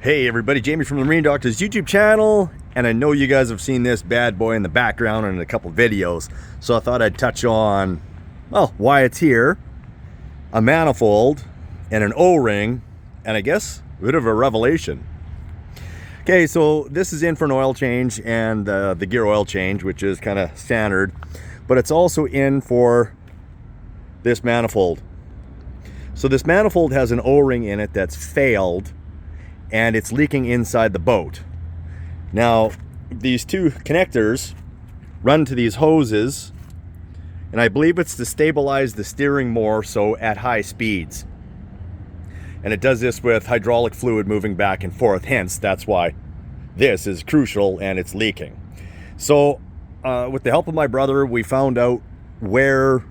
Hey everybody, Jamie from the Marine Doctor's YouTube channel, and I know you guys have seen this bad boy in the background in a couple videos, so I thought I'd touch on, well, why it's here, a manifold, and an O-ring, and I guess a bit of a revelation. Okay, so this is in for an oil change and the gear oil change, which is kind of standard, but it's also in for this manifold. So this manifold has an O-ring in it that's failed, and it's leaking inside the boat. Now, these two connectors run to these hoses, and I believe it's to stabilize the steering more so at high speeds. And it does this with hydraulic fluid moving back and forth, hence that's why this is crucial and it's leaking. So with the help of my brother, we found out where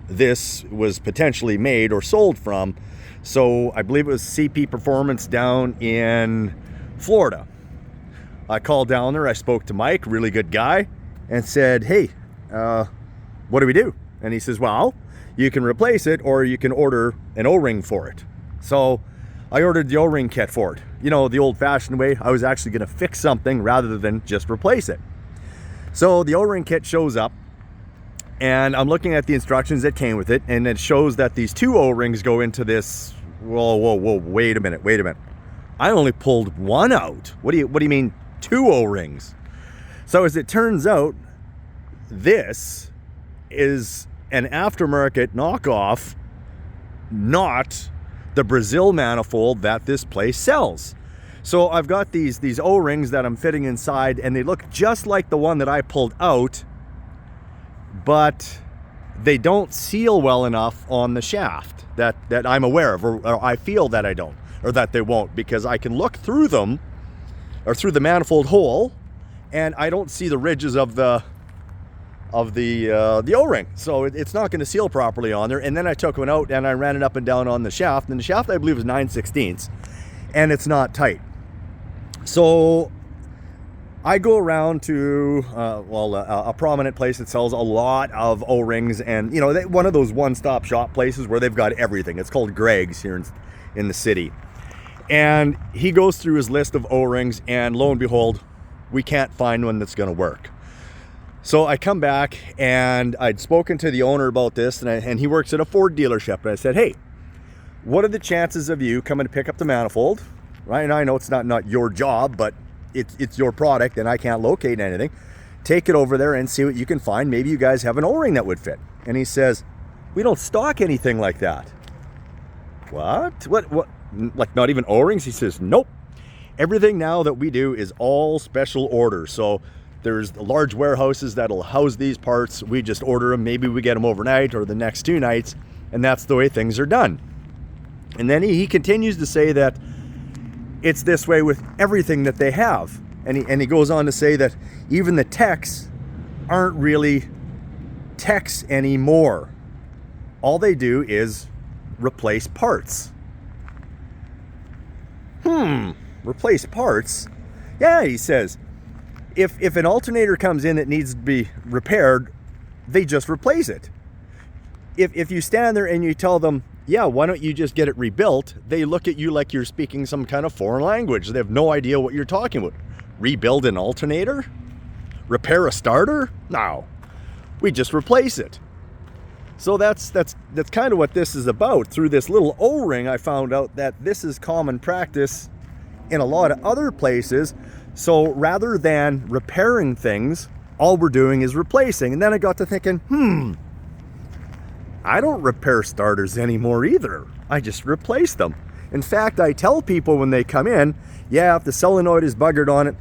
this was potentially made or sold from. So I believe it was CP Performance down in Florida. I called down there, I spoke to Mike, really good guy, and said, hey, what do we do? And he says, well, you can replace it or you can order an O-ring for it. So I ordered the O-ring kit for it. You know, the old-fashioned way. I was actually going to fix something rather than just replace it. So the O-ring kit shows up, and I'm looking at the instructions that came with it, and it shows that these two O-rings go into this. Whoa, wait a minute. I only pulled one out. What do you mean two O-rings? So as it turns out, this is an aftermarket knockoff, not the Brazil manifold that this place sells. So I've got these O-rings that I'm fitting inside, and they look just like the one that I pulled out, but they don't seal well enough on the shaft that I'm aware of, or I feel that I don't, or that they won't, because I can look through them, or through the manifold hole, and I don't see the ridges of the O-ring. So it's not going to seal properly on there. And then I took one out and I ran it up and down on the shaft, and the shaft I believe is 9/16, and it's not tight. So I go around to a prominent place that sells a lot of O-rings, and you know, one of those one-stop shop places where they've got everything. It's called Greg's here in the city. And he goes through his list of O-rings, and lo and behold, we can't find one that's going to work. So I come back, and I'd spoken to the owner about this, and he works at a Ford dealership, and I said, hey, what are the chances of you coming to pick up the manifold? Right, and I know it's not your job, but it's your product, and I can't locate anything. Take it over there and see what you can find. Maybe you guys have an O-ring that would fit. And he says, we don't stock anything like that. What? Like not even O-rings? He says, nope. Everything now that we do is all special orders. So there's large warehouses that'll house these parts. We just order them. Maybe we get them overnight or the next 2 nights, and that's the way things are done. And then he continues to say that it's this way with everything that they have. And he goes on to say that even the techs aren't really techs anymore. All they do is replace parts. Replace parts? Yeah, he says, if an alternator comes in that needs to be repaired, they just replace it. If you stand there and you tell them, yeah, why don't you just get it rebuilt? They look at you like you're speaking some kind of foreign language. They have no idea what you're talking about. Rebuild an alternator? Repair a starter? No, we just replace it. So that's kind of what this is about. Through this little O-ring, I found out that this is common practice in a lot of other places. So rather than repairing things, all we're doing is replacing. And then I got to thinking, I don't repair starters anymore either. I just replace them. In fact, I tell people when they come in, yeah, if the solenoid is buggered on it,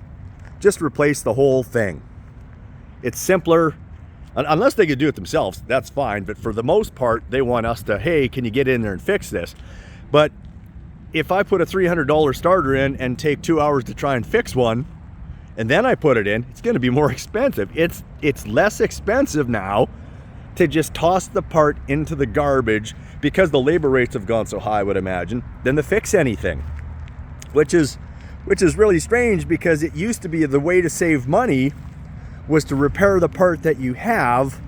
just replace the whole thing. It's simpler. Unless they could do it themselves, that's fine. But for the most part, they want us to, hey, can you get in there and fix this? But if I put a $300 starter in and take 2 hours to try and fix one, and then I put it in, it's going to be more expensive. It's less expensive now to just toss the part into the garbage, because the labor rates have gone so high, I would imagine, than to fix anything. Which is really strange, because it used to be the way to save money was to repair the part that you have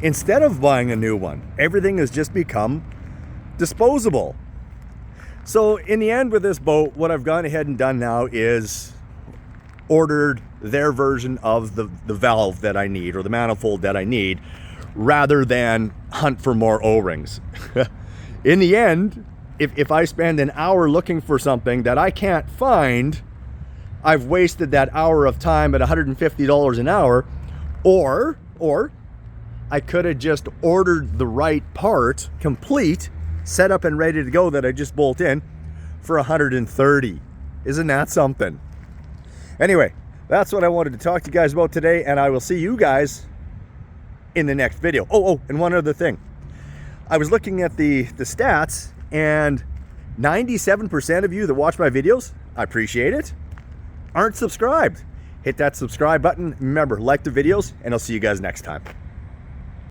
instead of buying a new one. Everything has just become disposable. So in the end with this boat, what I've gone ahead and done now is ordered their version of the valve that I need, or the manifold that I need, rather than hunt for more O-rings. In the end, if I spend an hour looking for something that I can't find, I've wasted that hour of time at $150 an hour, or I could have just ordered the right part, complete, set up and ready to go, that I just bolt in for $130. Isn't that something? Anyway, that's what I wanted to talk to you guys about today, and I will see you guys in the next video. Oh, and one other thing. I was looking at the stats, and 97% of you that watch my videos, I appreciate it, aren't subscribed. Hit that subscribe button. Remember, like the videos, and I'll see you guys next time.